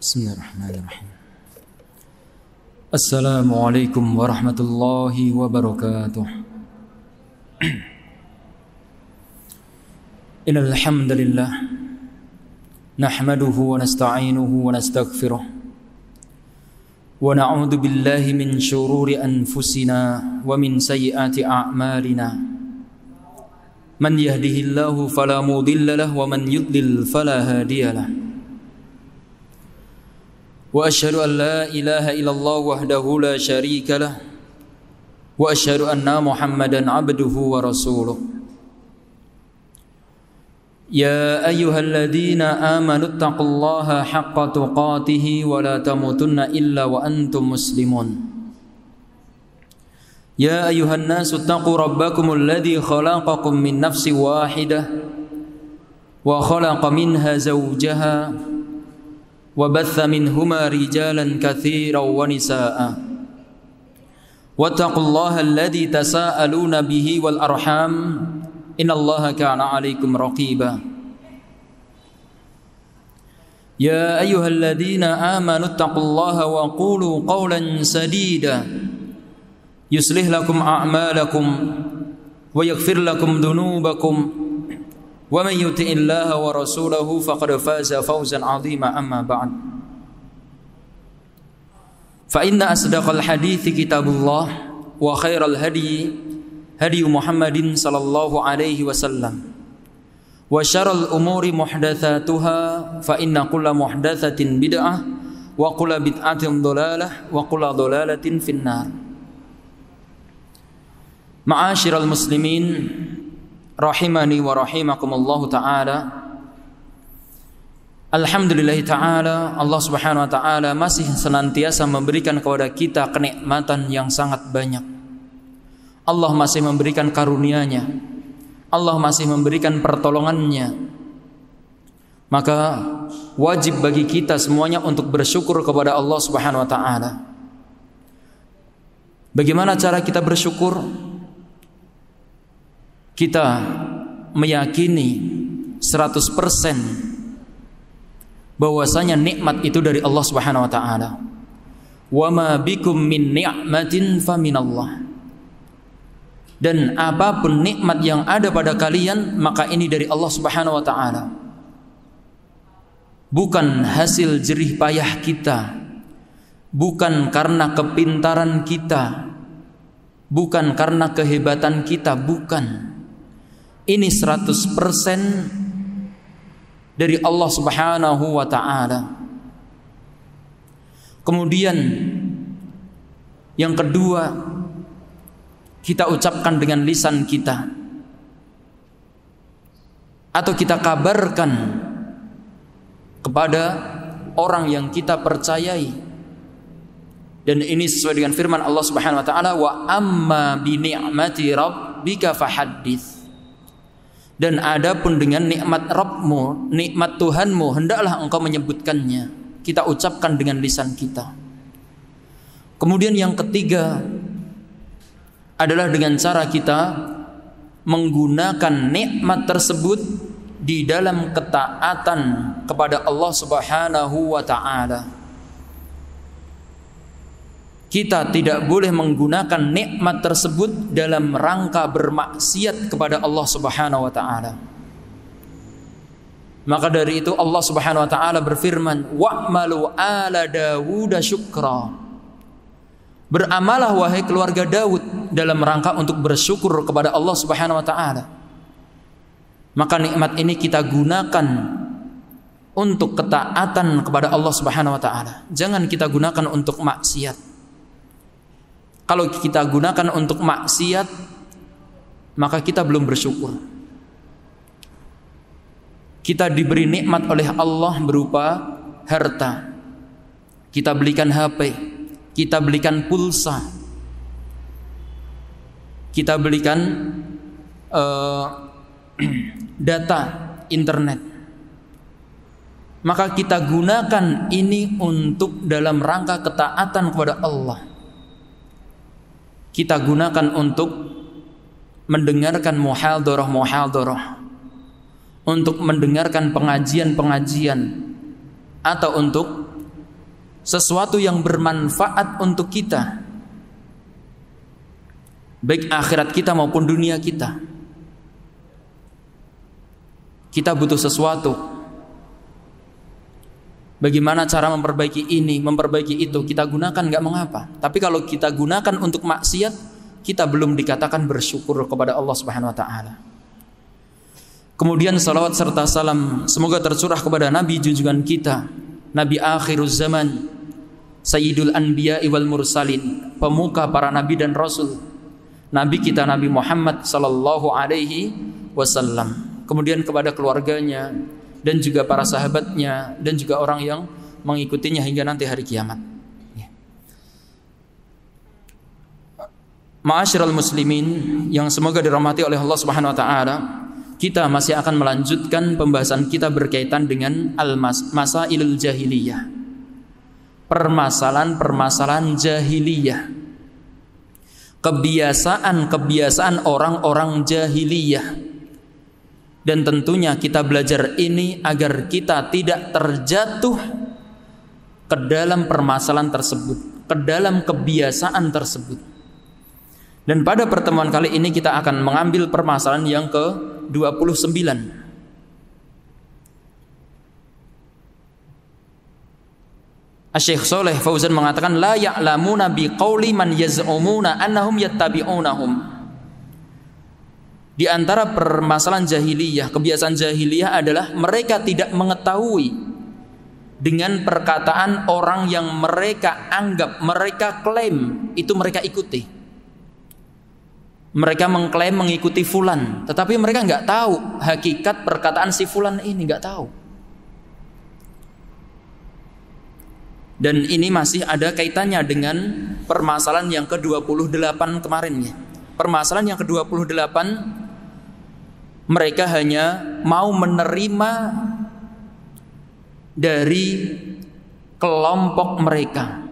Bismillahirrahmanirrahim. Assalamualaikum warahmatullahi wabarakatuh. Innal hamdalillah nahmaduhu wa nasta'inuhu wa nastaghfiruh wa na'udzu billahi min shururi anfusina wa min sayyiati a'malina. Man yahdihillahu fala mudilla lahu wa man yudlil fala hadiya lahu. Wa asyhadu an la ilaha illallah wahdahu la syarika lah wa asyhadu anna Muhammadan abduhu wa rasuluh. Ya ayyuhalladzina amanu taqullaha haqqa tuqatih wa la tamutunna illa wa antum muslimun. Ya ayyuhan nasu taqu rabbakumul ladzi khalaqakum min nafsin wahidah wa khalaqa minha zawjaha wa batha minhuma rijalan katsiran wa nisaa'a. Wattaqullaha alladzi tasaaluna bihi wal arham innallaha kana 'alaikum raqiba. Ya ayyuhalladzina amanu taqullaha wa qulu qawlan sadida yuslih lakum a'malakum wa yaghfir lakum dhunubakum wa man yuti'illaha wa rasulahu faqad faza fawzan 'azima. Amma ba'd. Fa inna asdaqal hadithi kitabullah wa khairal hadi hadi Muhammadin sallallahu alaihi wasallam wa syarrul umuri muhdatsatuha fa inna kulla muhdatsatin bid'ah wa kulla bid'atin dhalalah wa kulla dhalalatin finnar. Ma'asyiral muslimin rahimani wa rahimakumullahu ta'ala. Alhamdulillah ta'ala, Allah subhanahu wa ta'ala masih senantiasa memberikan kepada kita kenikmatan yang sangat banyak. Allah masih memberikan karunia-Nya, Allah masih memberikan pertolongan-Nya. Maka wajib bagi kita semuanya untuk bersyukur kepada Allah subhanahu wa ta'ala. Bagaimana cara kita bersyukur? Kita meyakini 100% bahwasanya nikmat itu dari Allah Subhanahu wa taala. Wa ma bikum min ni'matin faminallah. Dan apapun nikmat yang ada pada kalian, maka ini dari Allah Subhanahu wa taala. Bukan hasil jerih payah kita, bukan karena kepintaran kita, bukan karena kehebatan kita, bukan. Ini 100% dari Allah Subhanahu wa ta'ala. Kemudian yang kedua, kita ucapkan dengan lisan kita atau kita kabarkan kepada orang yang kita percayai. Dan ini sesuai dengan firman Allah Subhanahu wa ta'ala, wa amma bi ni'mati rabbika fahaddits. Dan adapun dengan nikmat Rabbmu, nikmat Tuhanmu, hendaklah engkau menyebutkannya. Kita ucapkan dengan lisan kita. Kemudian yang ketiga adalah dengan cara kita menggunakan nikmat tersebut di dalam ketaatan kepada Allah Subhanahu wa ta'ala. Kita tidak boleh menggunakan nikmat tersebut dalam rangka bermaksiat kepada Allah Subhanahu wa ta'ala. Maka dari itu Allah Subhanahu wa ta'ala berfirman, wa'malu ala Dawuda syukra. Beramalah wahai keluarga Daud dalam rangka untuk bersyukur kepada Allah Subhanahu wa ta'ala. Maka nikmat ini kita gunakan untuk ketaatan kepada Allah Subhanahu wa ta'ala. Jangan kita gunakan untuk maksiat. Kalau kita gunakan untuk maksiat, maka kita belum bersyukur. Kita diberi nikmat oleh Allah berupa harta. Kita belikan HP, kita belikan pulsa, kita belikan data internet. Maka kita gunakan ini untuk dalam rangka ketaatan kepada Allah. Kita gunakan untuk mendengarkan muhadharah, untuk mendengarkan pengajian-pengajian, atau untuk sesuatu yang bermanfaat untuk kita, baik akhirat kita maupun dunia kita. Kita butuh sesuatu. Bagaimana cara memperbaiki ini, memperbaiki itu, kita gunakan nggak mengapa. Tapi kalau kita gunakan untuk maksiat, kita belum dikatakan bersyukur kepada Allah Subhanahu wa taala. Kemudian salawat serta salam semoga tercurah kepada Nabi junjungan kita, Nabi akhiruz zaman, Sayyidul Anbiya wal Mursalin, pemuka para nabi dan rasul, Nabi kita Nabi Muhammad sallallahu alaihi wasallam. Kemudian kepada keluarganya dan juga para sahabatnya dan juga orang yang mengikutinya hingga nanti hari kiamat. Ma'asyiral muslimin yang semoga dirahmati oleh Allah Subhanahu wa taala, kita masih akan melanjutkan pembahasan kita berkaitan dengan masailul jahiliyah. Permasalahan-permasalahan jahiliyah. Kebiasaan-kebiasaan orang-orang jahiliyah. Dan tentunya kita belajar ini agar kita tidak terjatuh ke dalam permasalahan tersebut, ke dalam kebiasaan tersebut. Dan pada pertemuan kali ini kita akan mengambil permasalahan yang ke-29. Asy-Syaikh Shalih Fauzan mengatakan la ya'lamuna biqauli man yaz'umuna annahum yattabi'unahum. Di antara permasalahan jahiliyah, kebiasaan jahiliyah adalah mereka tidak mengetahui dengan perkataan orang yang mereka anggap, mereka klaim itu mereka ikuti. Mereka mengklaim mengikuti fulan, tetapi mereka nggak tahu hakikat perkataan si fulan ini, nggak tahu. Dan ini masih ada kaitannya dengan permasalahan yang ke-28 kemarin ya. Permasalahan yang ke-28, mereka hanya mau menerima dari kelompok mereka.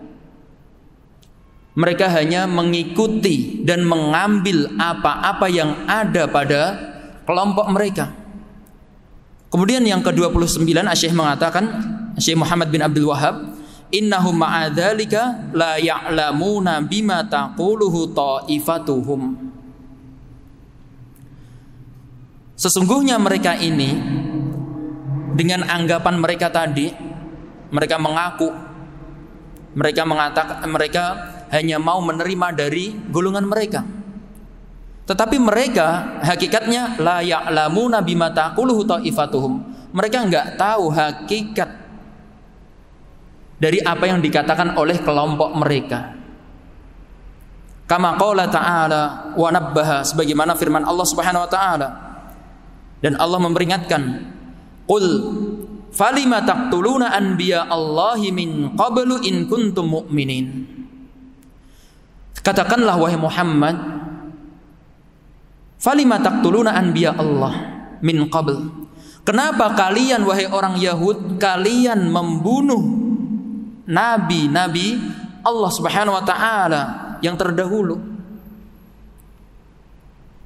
Mereka hanya mengikuti dan mengambil apa-apa yang ada pada kelompok mereka. Kemudian yang ke-29 Asy-Syaikh mengatakan, Syekh Muhammad bin Abdul Wahhab, innahum ma'adzalika la ya'lamuna bima taquluhu ta'ifatuhum. Sesungguhnya mereka ini dengan anggapan mereka tadi, mereka mengaku, mereka mengatakan, mereka hanya mau menerima dari golongan mereka. Tetapi mereka hakikatnya la ya'lamuna bima taquluhu ta'ifatuhum. Mereka enggak tahu hakikat dari apa yang dikatakan oleh kelompok mereka. Kama qala ta'ala wa nabbaha, sebagaimana firman Allah Subhanahu wa taala. Dan Allah memperingatkan, qul falima taqtuluna anbiya Allahi min qablu in kuntum mu'minin. Katakanlah wahai Muhammad, falima taqtuluna anbiya Allah min qabl. Kenapa kalian wahai orang Yahud, kalian membunuh nabi-nabi Allah Subhanahu wa taala yang terdahulu?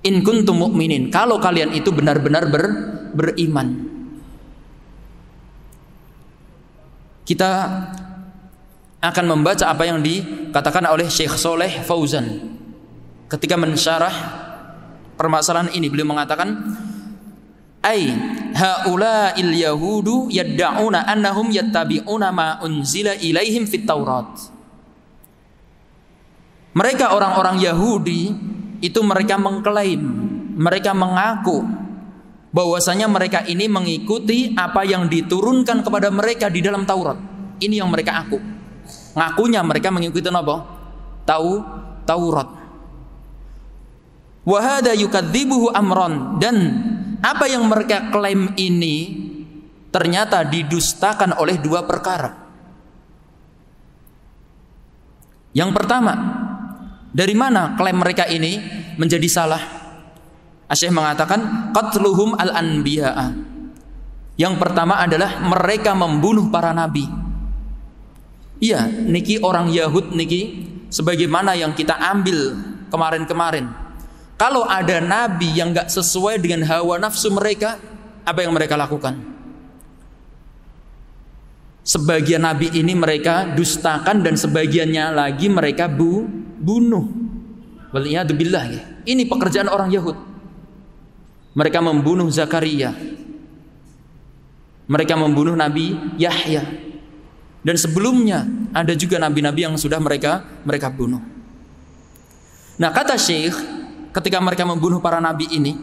In kuntum mu'minin, kalau kalian itu benar-benar beriman. Kita akan membaca apa yang dikatakan oleh Syekh Shalih Fauzan ketika mensyarah permasalahan ini. Beliau mengatakan, ai haula'il yahudu yadda'una annahum yattabi'una ma unzila ilaihim fit Taurat. Mereka orang-orang Yahudi itu mereka mengklaim, mereka mengaku bahwasanya mereka ini mengikuti apa yang diturunkan kepada mereka di dalam Taurat. Ini yang mereka ngakunya mereka mengikuti apa? Taurat. Wa hada yukadzibuhu amron, dan apa yang mereka klaim ini ternyata didustakan oleh dua perkara. Yang pertama, dari mana klaim mereka ini menjadi salah? Asy-Syaikh mengatakan qatluhum al-anbiya'a. Yang pertama adalah mereka membunuh para nabi. Iya, niki orang Yahud niki sebagaimana yang kita ambil kemarin-kemarin. Kalau ada nabi yang enggak sesuai dengan hawa nafsu mereka, apa yang mereka lakukan? Sebagian nabi ini mereka dustakan dan sebagiannya lagi mereka bunuh. Waliyadzubillah ya. Ini pekerjaan orang Yahud. Mereka membunuh Zakaria. Mereka membunuh Nabi Yahya. Dan sebelumnya ada juga nabi-nabi yang sudah mereka bunuh. Nah, kata Syekh ketika mereka membunuh para nabi ini,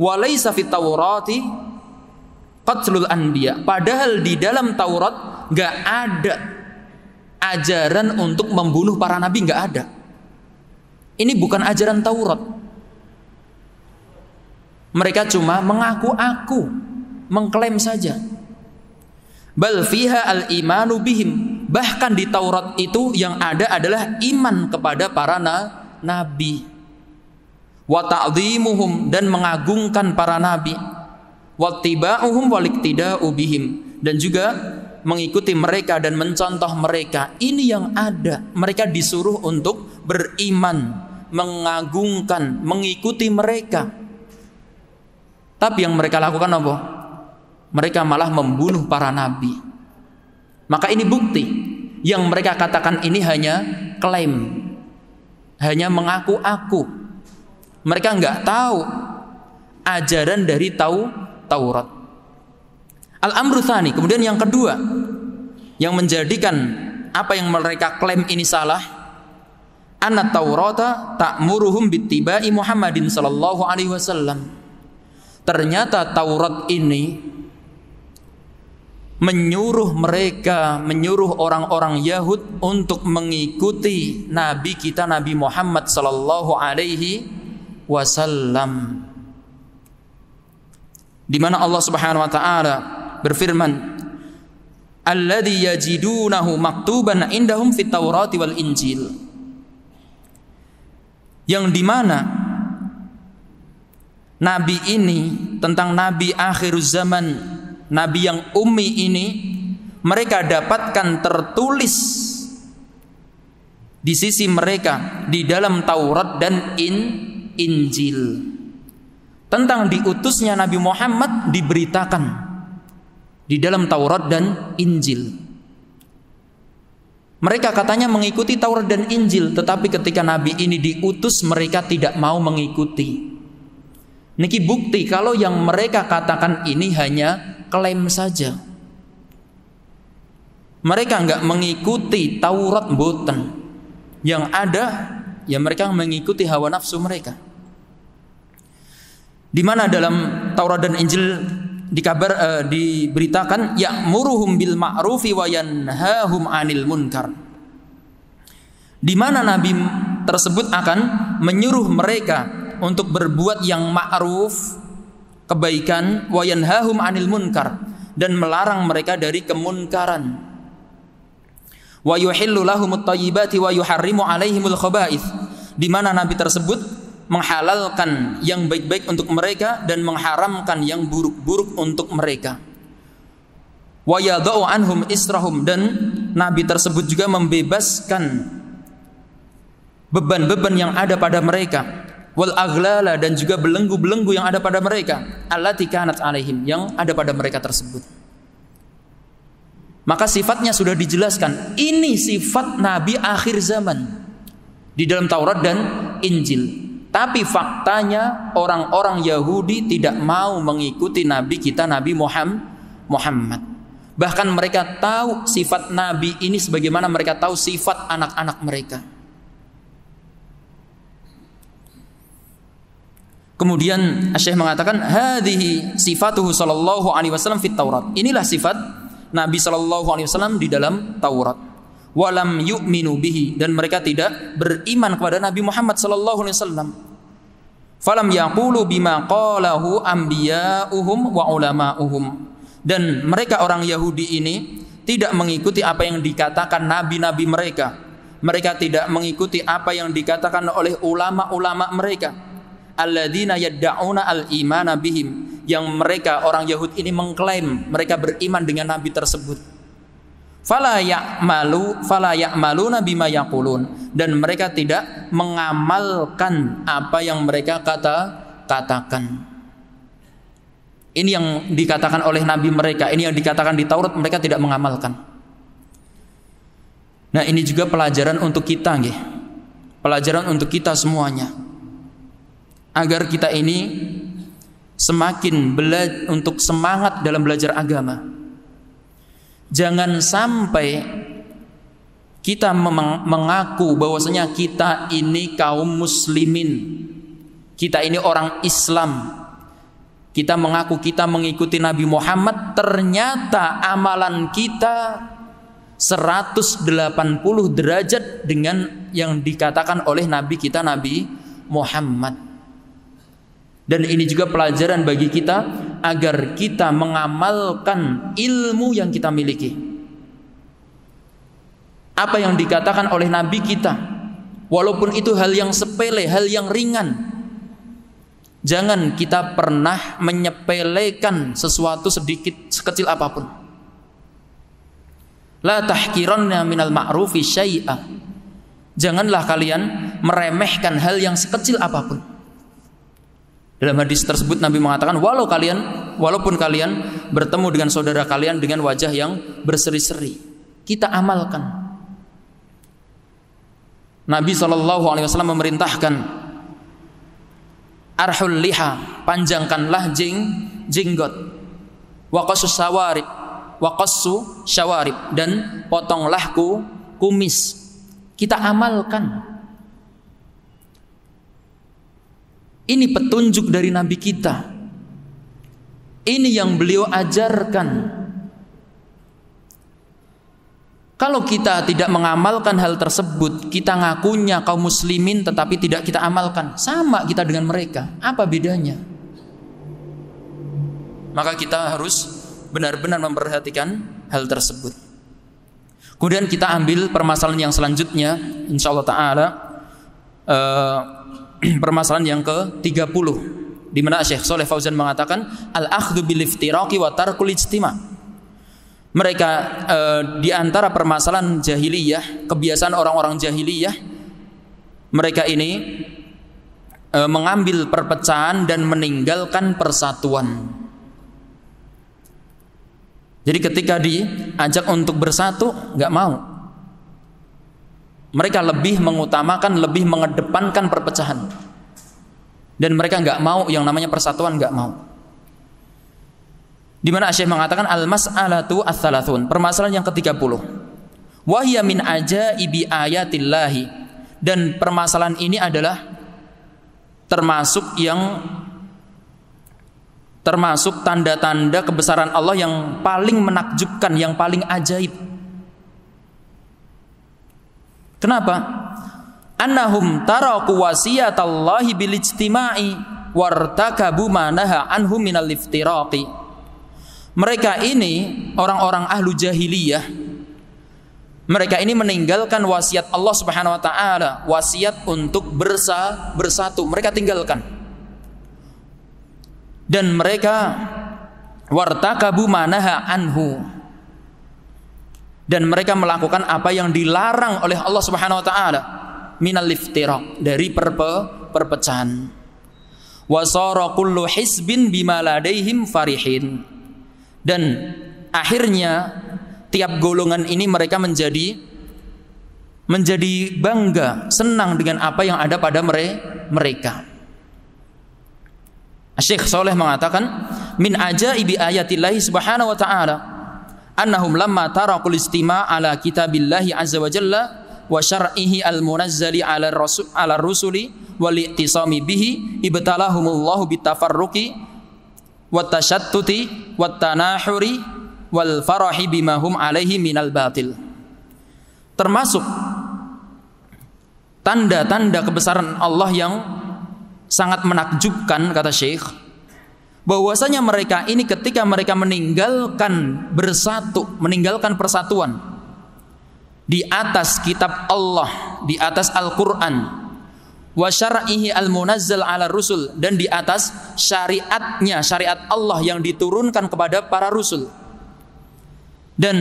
walaysa fit Taurati qatlul anbiya. Padahal di dalam Taurat enggak ada ajaran untuk membunuh para nabi, enggak ada. Ini bukan ajaran Taurat. Mereka cuma mengaku-aku, mengklaim saja. Bal fiha al-imanu bihim. Bahkan di Taurat itu yang ada adalah iman kepada para nabi. Wa ta'dhimuhum, dan mengagungkan para nabi. Wa tiba'uhum wal iktida'u bihim, dan juga mengikuti mereka dan mencontoh mereka. Ini yang ada. Mereka disuruh untuk beriman, mengagungkan, mengikuti mereka. Tapi yang mereka lakukan apa? Mereka malah membunuh para nabi. Maka ini bukti. Yang mereka katakan ini hanya klaim, hanya mengaku-aku. Mereka enggak tahu ajaran dari Taurat. Al-amru tsani, kemudian yang kedua yang menjadikan apa yang mereka klaim ini salah, anna Taurata ta'muruhum bittiba'i Muhammadin sallallahu alaihi wasallam. Ternyata Taurat ini menyuruh orang-orang Yahud untuk mengikuti Nabi kita Nabi Muhammad sallallahu alaihi wasallam. Di mana Allah Subhanahu wa taala berfirman, alladzi yajidunahu maktuban indahum fit Taurati wal Injil. Yang di mana nabi ini, tentang nabi akhir zaman, nabi yang ummi ini, mereka dapatkan tertulis di sisi mereka di dalam Taurat dan Injil. Tentang diutusnya Nabi Muhammad diberitakan di dalam Taurat dan Injil. Mereka katanya mengikuti Taurat dan Injil, tetapi ketika Nabi ini diutus mereka tidak mau mengikuti. Niki bukti kalau yang mereka katakan ini hanya klaim saja. Mereka enggak mengikuti Taurat mboten. Yang ada ya mereka mengikuti hawa nafsu mereka. Di mana dalam Taurat dan Injil diberitakan ya'muruhum bil ma'rufi wa yanhahum 'anil munkar. Di mana nabi tersebut akan menyuruh mereka untuk berbuat yang ma'ruf, kebaikan, wa yanhahum 'anil munkar, dan melarang mereka dari kemunkaran. Wa yuhillu lahumut thayyibati wa yuharrimu 'alaihimul khaba'ith. Di mana nabi tersebut menghalalkan yang baik-baik untuk mereka dan mengharamkan yang buruk-buruk untuk mereka. Wa yadha'u anhum israhum, dan nabi tersebut juga membebaskan beban-beban yang ada pada mereka, wal aghlala, dan juga belenggu-belenggu yang ada pada mereka, allati kanat alaihim, yang ada pada mereka tersebut. Maka sifatnya sudah dijelaskan. Ini sifat nabi akhir zaman di dalam Taurat dan Injil. Tapi faktanya orang-orang Yahudi tidak mau mengikuti nabi kita Nabi Muhammad. Bahkan mereka tahu sifat nabi ini sebagaimana mereka tahu sifat anak-anak mereka. Kemudian Syekh mengatakan hadhihi sifatuhu sallallahu alaihi wasallam fit Taurat. Inilah sifat Nabi sallallahu alaihi wasallam di dalam Taurat. Walam yu'minu bihi, dan mereka tidak beriman kepada Nabi Muhammad sallallahu alaihi wasallam. Falam yaqulu bima qalahu anbiya'uhum wa ulama'uhum. Dan mereka orang Yahudi ini tidak mengikuti apa yang dikatakan nabi-nabi mereka. Mereka tidak mengikuti apa yang dikatakan oleh ulama-ulama mereka. Alladzina yadda'una al-imana bihim, yang mereka orang Yahudi ini mengklaim mereka beriman dengan nabi tersebut. Fala ya'maluna bima yaqulun, dan mereka tidak mengamalkan apa yang mereka katakan. Ini yang dikatakan oleh nabi mereka, ini yang dikatakan di Taurat, mereka tidak mengamalkan. Nah, ini juga pelajaran untuk kita nggih. Pelajaran untuk kita semuanya. Agar kita ini semakin untuk semangat dalam belajar agama. Jangan sampai kita mengaku bahwasanya kita ini kaum muslimin, kita ini orang Islam, kita mengaku kita mengikuti Nabi Muhammad, ternyata amalan kita 180 derajat dengan yang dikatakan oleh Nabi kita, Nabi Muhammad. Dan ini juga pelajaran bagi kita agar kita mengamalkan ilmu yang kita miliki. Apa yang dikatakan oleh Nabi kita, walaupun itu hal yang sepele, hal yang ringan, jangan kita pernah menyepelekan sesuatu sedikit, sekecil apapun. La tahkiranna minal ma'rufi syai'a. Janganlah kalian meremehkan hal yang sekecil apapun. Dalam hadis tersebut Nabi mengatakan, walaupun kalian bertemu dengan saudara kalian dengan wajah yang berseri-seri, kita amalkan. Nabi SAW memerintahkan, arhul liha, panjangkanlah jenggot, waqassu syawarib, dan potonglah kumis. Kita amalkan. Ini petunjuk dari Nabi kita. Ini yang beliau ajarkan. Kalau kita tidak mengamalkan hal tersebut, kita ngakunya kaum muslimin tetapi tidak kita amalkan, sama kita dengan mereka. Apa bedanya? Maka kita harus benar-benar memperhatikan hal tersebut. Kemudian kita ambil permasalahan yang selanjutnya, insyaallah taala, permasalahan yang ke-30, di mana Syekh Shalih Fauzan mengatakan al-akhdhu bil iftiraqi wa tarkul ijtima'. Mereka di antara permasalahan jahiliyah, kebiasaan orang-orang jahiliyah, mereka ini mengambil perpecahan dan meninggalkan persatuan. Jadi ketika diajak untuk bersatu, nggak mau. Mereka lebih mengutamakan, lebih mengedepankan perpecahan. Dan mereka nggak mau yang namanya persatuan, nggak mau. Di mana Syekh mengatakan al-mas'alatu ats-tsalatsун, permasalahan yang ke-30. Wa hiya min ajaibi ayatillahi, dan permasalahan ini adalah termasuk tanda-tanda kebesaran Allah yang paling menakjubkan, yang paling ajaib. Kenapa? Annahum taraku wasiyatallahi bil ijtima'i wartakabu ma naha anhum minal iftiraqi. Mereka ini orang-orang ahlu jahiliyah. Mereka ini meninggalkan wasiat Allah Subhanahu wa taala, wasiat untuk bersatu. Mereka tinggalkan. Dan mereka wartakabu ma naha anhu. Dan mereka melakukan apa yang dilarang oleh Allah Subhanahu wa taala, minal iftiraq, dari perpecahan. Wa sara kullu hisbin bima ladaihim farihin. Dan akhirnya tiap golongan ini mereka menjadi bangga, senang dengan apa yang ada pada mereka. Syekh Shalih mengatakan, min ajaibi ayatillahi subhanahu wa ta'ala annahum lamma tarakul istima' ala kitabillahi azza wa jalla wa syar'ihi al-munazzali ala rusuli wal i'tisami bihi ibtalahumullahu bitafarruqi wat tashattuti wat tanahuri wal farahi bima hum alaihi minal batil. Termasuk tanda-tanda kebesaran Allah yang sangat menakjubkan, kata Syekh, bahwasanya mereka ini ketika mereka meninggalkan bersatu, meninggalkan persatuan di atas kitab Allah, di atas Al-Quran, wa syar'ihi al-munazzal ala rusul, dan di atas syariatnya, syariat Allah yang diturunkan kepada para rusul. Dan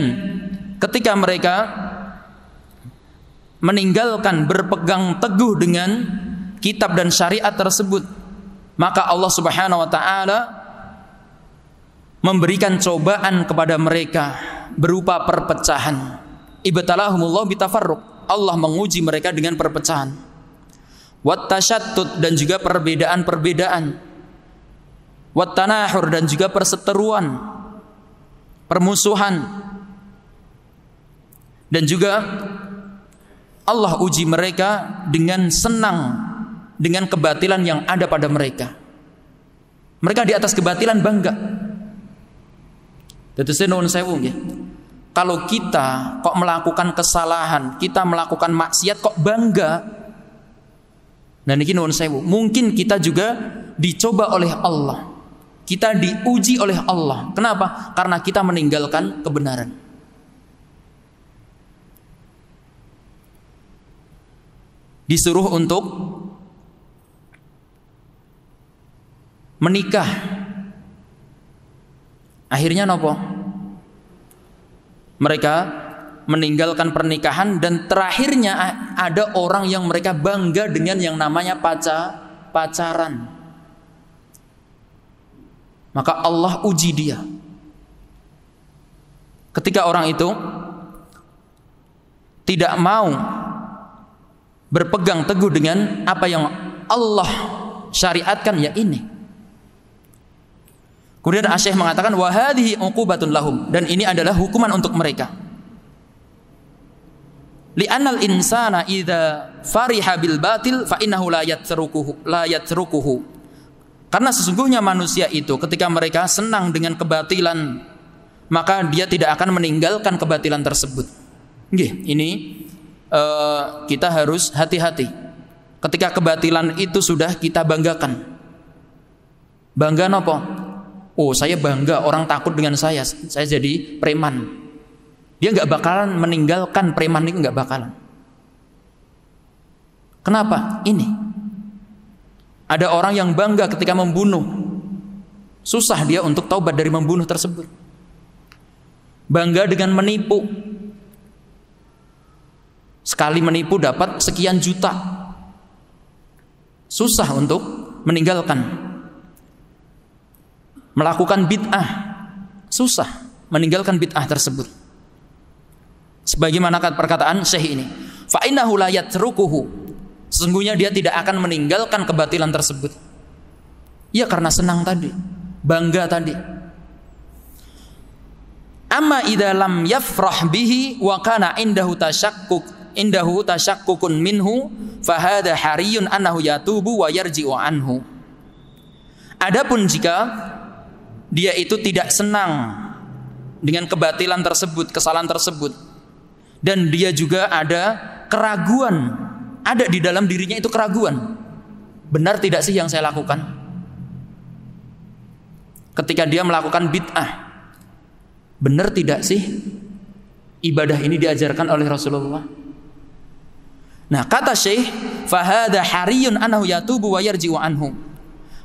ketika mereka meninggalkan, berpegang teguh dengan kitab dan syariat tersebut, maka Allah Subhanahu wa ta'ala memberikan cobaan kepada mereka berupa perpecahan. ibtalahumullah bitafarruq, Allah menguji mereka dengan perpecahan. Wat tasyattut, dan juga perbedaan-perbedaan. Wat tanahur, dan juga perseteruan, permusuhan. Dan juga Allah uji mereka dengan senang dengan kebatilan yang ada pada mereka. Mereka di atas kebatilan bangga. Tetesin nuwun sewu nggih. Kalau kita kok melakukan kesalahan, kita melakukan maksiat kok bangga. Nah niki nuwun sewu, mungkin kita juga dicoba oleh Allah. Kita diuji oleh Allah. Kenapa? Karena kita meninggalkan kebenaran. Disuruh untuk menikah. Akhirnya nopo? Mereka meninggalkan pernikahan, dan terakhirnya ada orang yang mereka bangga dengan yang namanya pacaran. Maka Allah uji dia. Ketika orang itu tidak mau berpegang teguh dengan apa yang Allah syariatkan, ya ini. Kemudian Asy-Syaikh mengatakan wa hadhihi uqubatun lahum, dan ini adalah hukuman untuk mereka. Li'annal insana idza fariha bil batil fa innahu la yatrukuhu. Karena sesungguhnya manusia itu ketika mereka senang dengan kebatilan, maka dia tidak akan meninggalkan kebatilan tersebut. Nggih, ini kita harus hati-hati. Ketika kebatilan itu sudah kita banggakan. Bangga nopo? Oh, saya bangga orang takut dengan saya jadi preman. Dia nggak bakalan meninggalkan preman itu, nggak bakalan. Kenapa? Ini ada orang yang bangga ketika membunuh, susah dia untuk taubat dari membunuh tersebut. Bangga dengan menipu, sekali menipu dapat sekian juta, susah untuk meninggalkan. Melakukan bid'ah, susah meninggalkan bid'ah tersebut. Sebagaimana perkataan Syekh ini, fa innahu la yatrukuhu, sesungguhnya dia tidak akan meninggalkan kebatilan tersebut. Ya karena senang tadi, bangga tadi. Amma idza lam yafrah bihi wa kana indahu tasyakkukun minhu fa hadha hariyun annahu yatubu wa yarji'u anhu. Adapun jika dia itu tidak senang dengan kebatilan tersebut, kesalahan tersebut, dan dia juga ada keraguan, ada di dalam dirinya itu keraguan, benar tidak sih yang saya lakukan? Ketika dia melakukan bid'ah, benar tidak sih ibadah ini diajarkan oleh Rasulullah? Nah, kata Syekh, fahada hariyun annahu yatubu wa yarji'u anhu.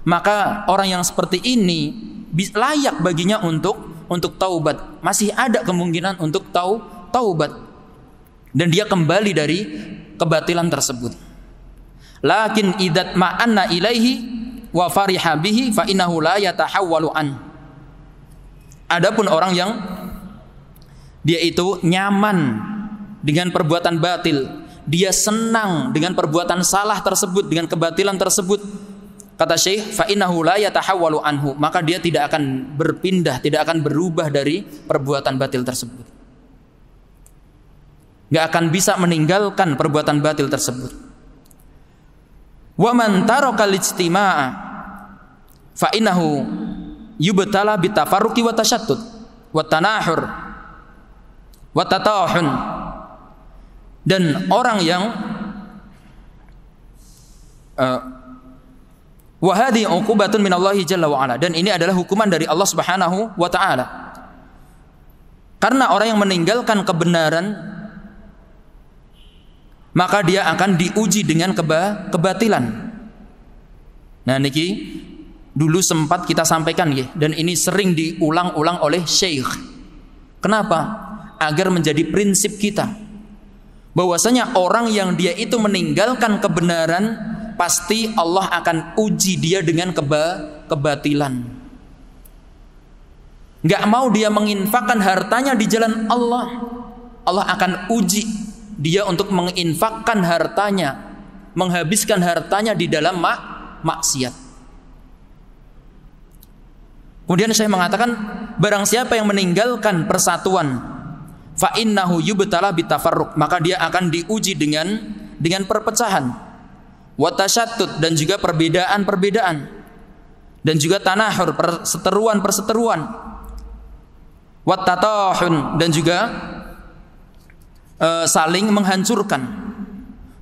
Maka orang yang seperti ini layak baginya untuk taubat. Masih ada kemungkinan untuk taubat, dan dia kembali dari kebatilan tersebut. Lakin idat ma'anna ilaihi wa fariha bihi fa innahu la yatahawwalu an. Adapun orang yang dia itu nyaman dengan perbuatan batil, dia senang dengan perbuatan salah tersebut, dengan kebatilan tersebut, kata Syekh, fa innahu la yatahawwalu anhu, maka dia tidak akan berpindah, tidak akan berubah dari perbuatan batil tersebut. Enggak akan bisa meninggalkan perbuatan batil tersebut. Wa man taraka al-ijtima'a fa innahu yubtala bitafarruqi wa tashattut wa tanahur wa tatahun. Dan orang yang wa hadhi uqubatun minallahi jalla wa ala, dan ini adalah hukuman dari Allah Subhanahu wa taala. Karena orang yang meninggalkan kebenaran, maka dia akan diuji dengan kebatilan. Nah niki dulu sempat kita sampaikan ya, dan ini sering diulang-ulang oleh Syekh. Kenapa? Agar menjadi prinsip kita bahwasanya orang yang dia itu meninggalkan kebenaran, pasti Allah akan uji dia dengan kebatilan. Gak mau dia menginfakkan hartanya di jalan Allah, Allah akan uji dia untuk menginfakkan hartanya, menghabiskan hartanya di dalam maksiat. Kemudian saya mengatakan, barang siapa yang meninggalkan persatuan, fa innahu yubtala bitafarruq, maka dia akan diuji dengan perpecahan, wa tasyattut, dan juga perbedaan-perbedaan, dan juga tanahur, perseteruan, wa tatahun, dan juga saling menghancurkan.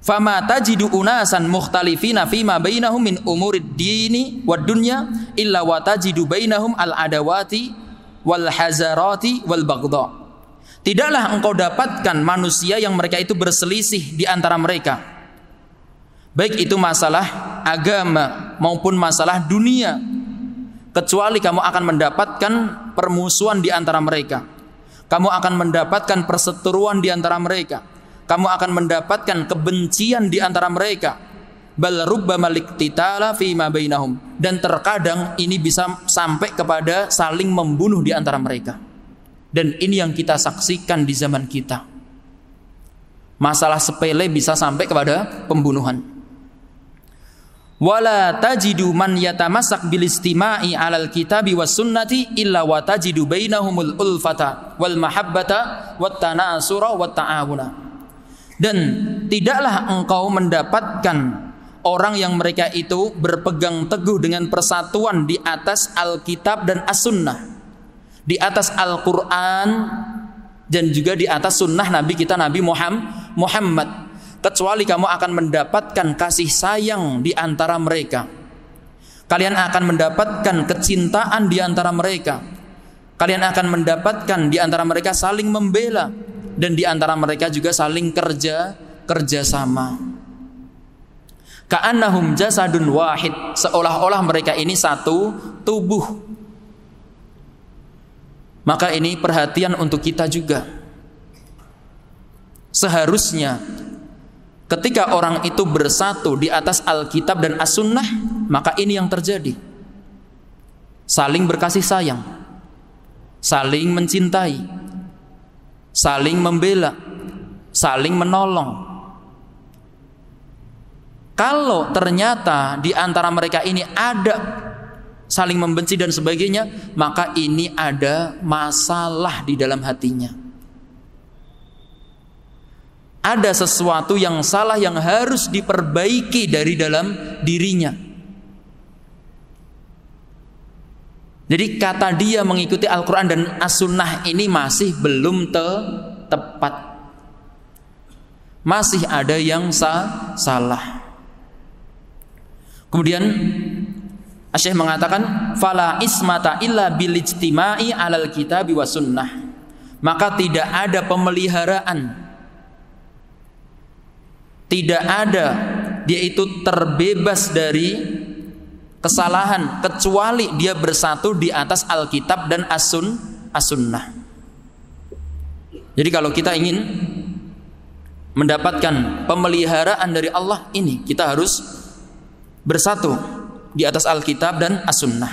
Fama tajidu unasan mukhtalifina fima bainahum min umurid dini wad dunya illa wa tajidu bainahum al adawati wal hazarati wal baghdha. Tidaklah engkau dapatkan manusia yang mereka itu berselisih di antara mereka, baik itu masalah agama maupun masalah dunia, kecuali kamu akan mendapatkan permusuhan di antara mereka. Kamu akan mendapatkan perseteruan di antara mereka. Kamu akan mendapatkan kebencian di antara mereka. Bal rubbama liqtitala fi ma bainahum, dan terkadang ini bisa sampai kepada saling membunuh di antara mereka. Dan ini yang kita saksikan di zaman kita. Masalah sepele bisa sampai kepada pembunuhan. Wala tajidu man yatamassak bil istima'i 'alal kitabi was sunnati illa wa tajidu bainahumul ulfata wal mahabbata wat tanasura wat ta'awuna. Dan tidaklah engkau mendapatkan orang yang mereka itu berpegang teguh dengan persatuan di atas Alkitab dan As-Sunnah, di atas Al-Quran, dan juga di atas sunnah Nabi kita, Nabi Muhammad, kecuali kamu akan mendapatkan kasih sayang di antara mereka. Kalian akan mendapatkan kecintaan di antara mereka. Kalian akan mendapatkan di antara mereka saling membela, dan di antara mereka juga saling kerjasama. Ka'annahum jasadun wahid, seolah-olah mereka ini satu tubuh. Maka ini perhatian untuk kita juga. Seharusnya ketika orang itu bersatu di atas Alkitab dan As-Sunnah, maka ini yang terjadi. Saling berkasih sayang, saling mencintai, saling membela, saling menolong. Kalau ternyata di antara mereka ini ada saling membenci dan sebagainya, maka ini ada masalah di dalam hatinya. Ada sesuatu yang salah yang harus diperbaiki dari dalam dirinya. Jadi kata dia mengikuti Al-Quran dan As-Sunnah ini masih belum tepat. Masih ada yang salah. Kemudian Syekh mengatakan, fala ismata illa bil ijtima'i 'alal kitabi was sunnah. Maka tidak ada pemeliharaan, tidak ada dia itu terbebas dari kesalahan kecuali dia bersatu di atas Alkitab dan As-Sunnah. Jadi kalau kita ingin mendapatkan pemeliharaan dari Allah ini, kita harus bersatu di atas Alkitab dan As-Sunnah.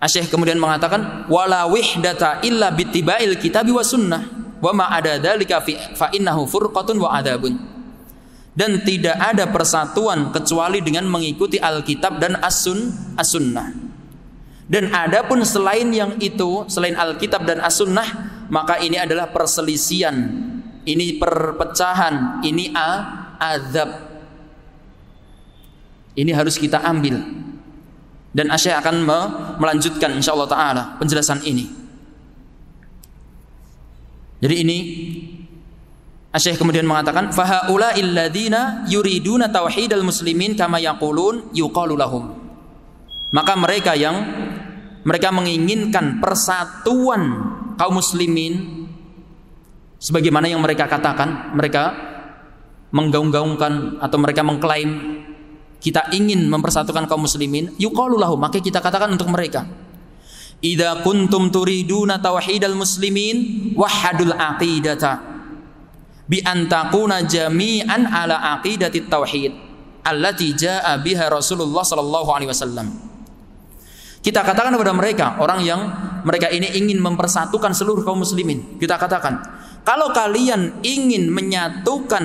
Syekh kemudian mengatakan, wala wihdata illa bittiba'il kitabi was sunnah wa ma ada dzalika fa innahu furqatun wa adabun. Dan tidak ada persatuan kecuali dengan mengikuti Alkitab dan As-Sunnah. Dan adapun selain yang itu, selain Alkitab dan As-Sunnah, maka ini adalah perselisihan, ini perpecahan, ini azab. Ini harus kita ambil. Dan Syekh akan melanjutkan insyaallah taala penjelasan ini. Jadi ini Syekh kemudian mengatakan, fahaula illadzina yuriduna tauhidal muslimin kama yaqulun yuqalu lahum. Maka mereka yang mereka menginginkan persatuan kaum muslimin sebagaimana yang mereka katakan, mereka menggaung-gaungkan atau mereka mengklaim kita ingin mempersatukan kaum muslimin, yuqalu lahum, maka kita katakan untuk mereka, idza kuntum turiduna tauhidal muslimin wahhadul aqidata bi antakuna jami'an ala aqidatit tauhid allati jaa biha Rasulullah sallallahu alaihi wasallam. Kita katakan kepada mereka, orang yang mereka ini ingin mempersatukan seluruh kaum muslimin, kita katakan, kalau kalian ingin menyatukan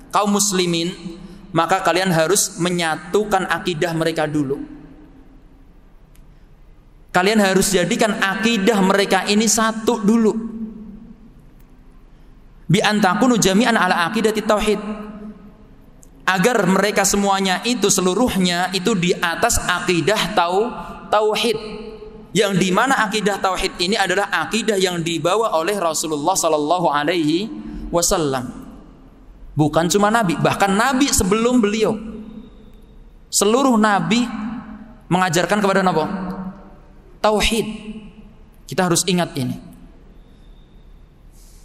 kaum muslimin, maka kalian harus menyatukan akidah mereka dulu. Kalian harus jadikan akidah mereka ini satu dulu. Bi antakunu jami'an ala aqidati tauhid. Agar mereka semuanya itu seluruhnya itu di atas akidah tauhid. Yang dimana akidah tauhid ini adalah akidah yang dibawa oleh Rasulullah Sallallahu Alaihi Wasallam. Bukan cuma Nabi, bahkan Nabi sebelum beliau. Seluruh Nabi mengajarkan kepada apa? Tauhid. Kita harus ingat ini.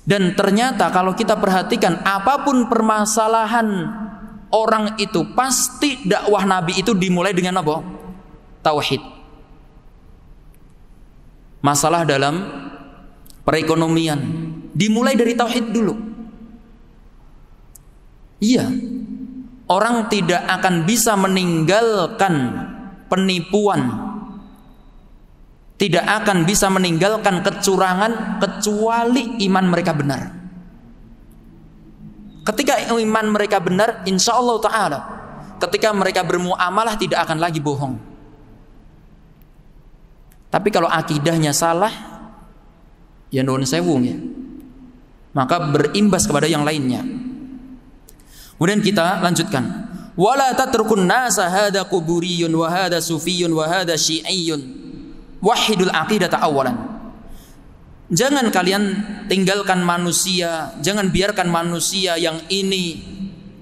Dan ternyata kalau kita perhatikan, apapun permasalahan orang itu, pasti dakwah Nabi itu dimulai dengan apa? Tauhid. Masalah dalam perekonomian dimulai dari tauhid dulu. Iya, orang tidak akan bisa meninggalkan penipuan, tidak akan bisa meninggalkan kecurangan kecuali iman mereka benar. Ketika iman mereka benar, insya Allah Ta'ala, ketika mereka bermuamalah tidak akan lagi bohong. Tapi kalau akidahnya salah, ya nuwun sewu ya, maka berimbas kepada yang lainnya. Kemudian kita lanjutkan. Wala tatrukun nasa hada quburiyun wa hada sufiyun wa hada syi'iyyun. Wahidul aqidata awalan. Jangan kalian tinggalkan manusia, jangan biarkan manusia yang ini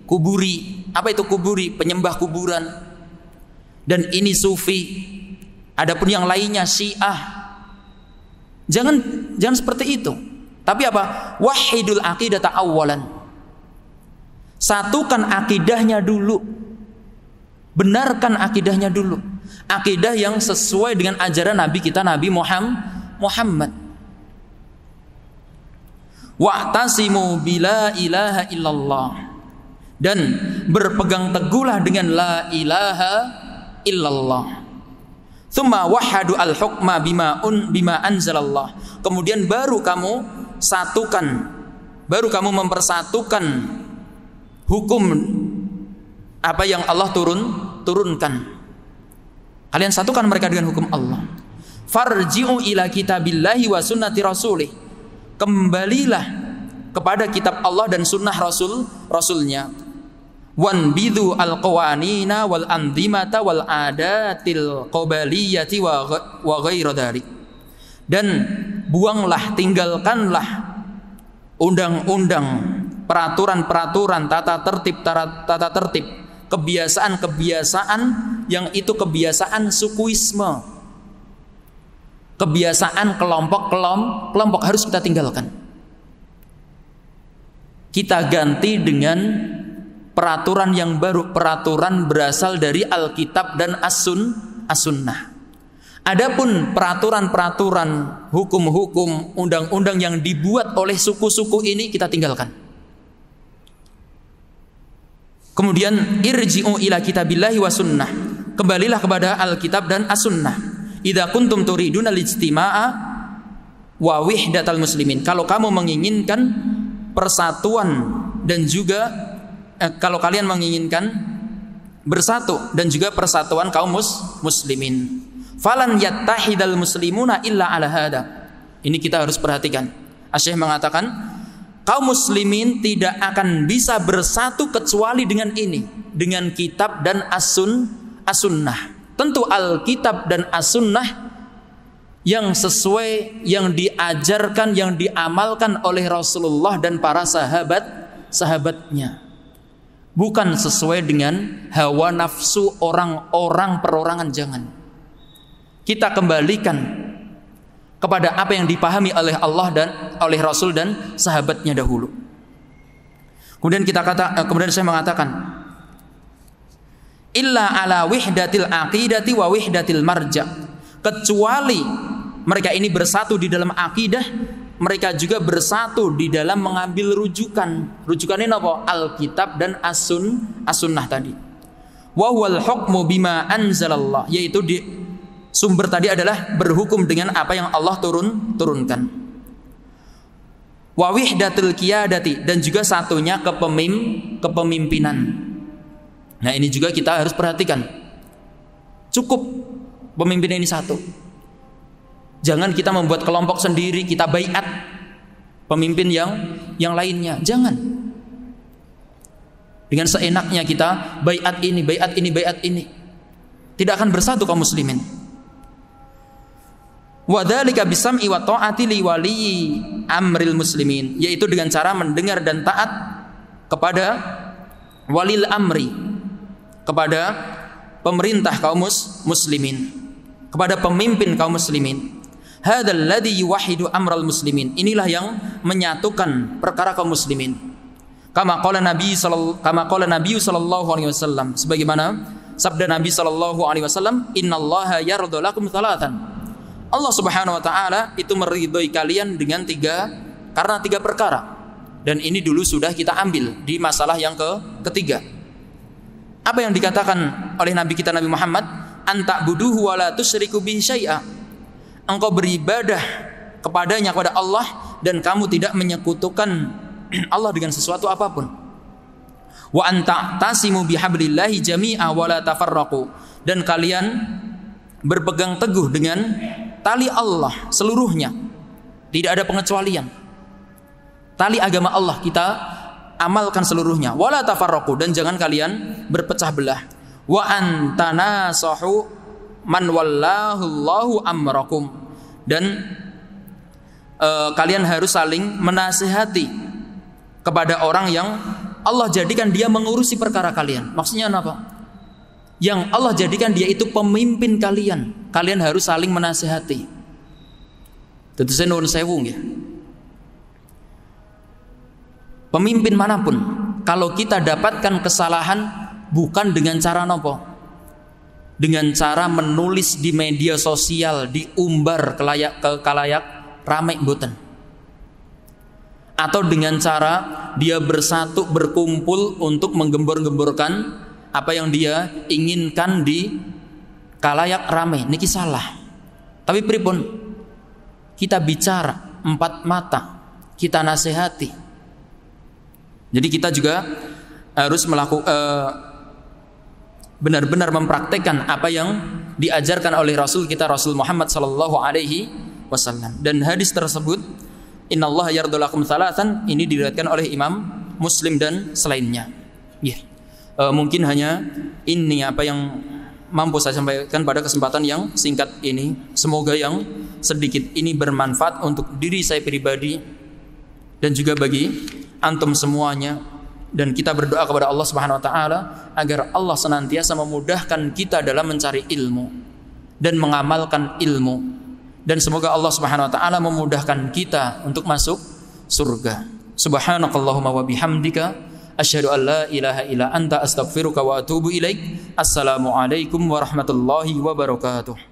kuburi. Apa itu kuburi? Penyembah kuburan. Dan ini sufi. Adapun yang lainnya Syiah. Jangan seperti itu. Tapi apa? Wahidul aqidata awalan. Satukan akidahnya dulu. Benarkan akidahnya dulu. Akidah yang sesuai dengan ajaran Nabi kita, Nabi Muhammad. Wa'tasimu bila ilaha illallah. Dan berpegang teguhlah dengan la ilaha illallah. Tsumma wahhadu al-hukma bima anzalallah. Kemudian baru kamu satukan, baru kamu mempersatukan hukum apa yang Allah turunkan. Kalian satukan mereka dengan hukum Allah. Farji'u ila kitabillahi wa sunnati rasulih. Kembalilah kepada kitab Allah dan sunnah Rasulnya. Wanbidhu al-qawanina wal andimata wal adatil qabaliyati wa ghairu dzalik. Dan buanglah, tinggalkanlah undang-undang, peraturan-peraturan, tata tertib, kebiasaan-kebiasaan yang itu kebiasaan sukuisme, kebiasaan kelompok harus kita tinggalkan. Kita ganti dengan peraturan yang baru, peraturan berasal dari Alkitab dan As-Sunnah. Adapun peraturan-peraturan, hukum-hukum, undang-undang yang dibuat oleh suku-suku ini kita tinggalkan. Kemudian irji'u ila kitabillahi wa sunnah. Kembalilah kepada Alkitab dan As-Sunnah. Idza kuntum turiduna al-ijtima'a wa wihdatal muslimin. Kalau kamu menginginkan persatuan dan juga kalau kalian menginginkan bersatu dan juga persatuan kaum muslimin. Falan yattahidal muslimuna illa ala hada. Ini kita harus perhatikan. Asy-Syaikh mengatakan kaum muslimin tidak akan bisa bersatu kecuali dengan ini, dengan kitab dan as-sunnah. Tentu Alkitab dan As-Sunnah yang sesuai, yang diajarkan, yang diamalkan oleh Rasulullah dan para sahabatnya. Bukan sesuai dengan hawa nafsu orang-orang perorangan, jangan. Kita kembalikan kepada apa yang dipahami oleh Allah dan oleh Rasul dan sahabatnya dahulu. Kemudian saya mengatakan illa ala wihdatil aqidati wa wihdatil marja. Kecuali mereka ini bersatu di dalam akidah, mereka juga bersatu di dalam mengambil rujukan. Rujukan ini apa? Alkitab dan As-Sunnah tadi. Wa huwal hukmu bima anzalallah, yaitu di sumber tadi adalah berhukum dengan apa yang Allah turunkan. wa wihdatul qiyadati, dan juga satunya kepemimpinan. Nah, ini juga kita harus perhatikan. Cukup pemimpin ini satu. Jangan kita membuat kelompok sendiri, kita baiat pemimpin yang lainnya. Jangan. Dengan seenaknya kita baiat ini, baiat ini, baiat ini. Tidak akan bersatu kaum muslimin. Wa dzalika bisam'i wa ta'ati li wali amril muslimin, yaitu dengan cara mendengar dan taat kepada walil amri, kepada pemerintah kaum muslimin, kepada pemimpin kaum muslimin. Hadzal ladzi yuwahhidu amral muslimin, inilah yang menyatukan perkara kaum muslimin. Kama qala Nabi sallallahu alaihi wasallam, sebagaimana sabda Nabi sallallahu alaihi wasallam, innallaha yardha lakum thalathan, Allah Subhanahu wa taala itu meridhoi kalian dengan karena tiga perkara. Dan ini dulu sudah kita ambil di masalah yang ketiga. Apa yang dikatakan oleh Nabi kita Nabi Muhammad? Anta'buduhu wa la tusyriku bihi syai'a. Engkau beribadah kepadanya, kepada Allah, dan kamu tidak menyekutukan Allah dengan sesuatu apapun. Wa anta'tasimu bihablillahi jami'a wa la tafarraqu. Dan kalian berpegang teguh dengan tali Allah seluruhnya, tidak ada pengecualian. Tali agama Allah kita amalkan seluruhnya. Wala tafarraqu, dan jangan kalian berpecah belah. Wa antanasahu man wallahu Allahu amrakum, dan kalian harus saling menasihati kepada orang yang Allah jadikan dia mengurusi perkara kalian. Maksudnya apa? Yang Allah jadikan dia itu pemimpin kalian. Kalian harus saling menasihati. Tentu saya nuwun sewu ya. Pemimpin manapun, kalau kita dapatkan kesalahan, bukan dengan cara nopo, dengan cara menulis di media sosial, diumbar ke kalayak ramai mboten, atau dengan cara dia bersatu berkumpul untuk menggembor-gemborkan apa yang dia inginkan di kalayak ramai, niki salah. Tapi pripun, kita bicara empat mata, kita nasihati. Jadi kita juga harus benar-benar mempraktekkan apa yang diajarkan oleh Rasul kita, Rasul Muhammad sallallahu alaihi wasallam. Dan hadis tersebut, innallaha yardha lakum thalathan, ini diriwayatkan oleh Imam Muslim dan selainnya. Mungkin hanya ini apa yang mampu saya sampaikan pada kesempatan yang singkat ini. Semoga yang sedikit ini bermanfaat untuk diri saya pribadi dan juga bagi antum semuanya. Dan kita berdoa kepada Allah Subhanahu wa taala agar Allah senantiasa memudahkan kita dalam mencari ilmu dan mengamalkan ilmu. Dan semoga Allah Subhanahu wa taala memudahkan kita untuk masuk surga. Subhanakallahumma wa bihamdika asyhadu an la ilaha illa anta astaghfiruka wa atubu ilaik. Assalamualaikum warahmatullahi wabarakatuh.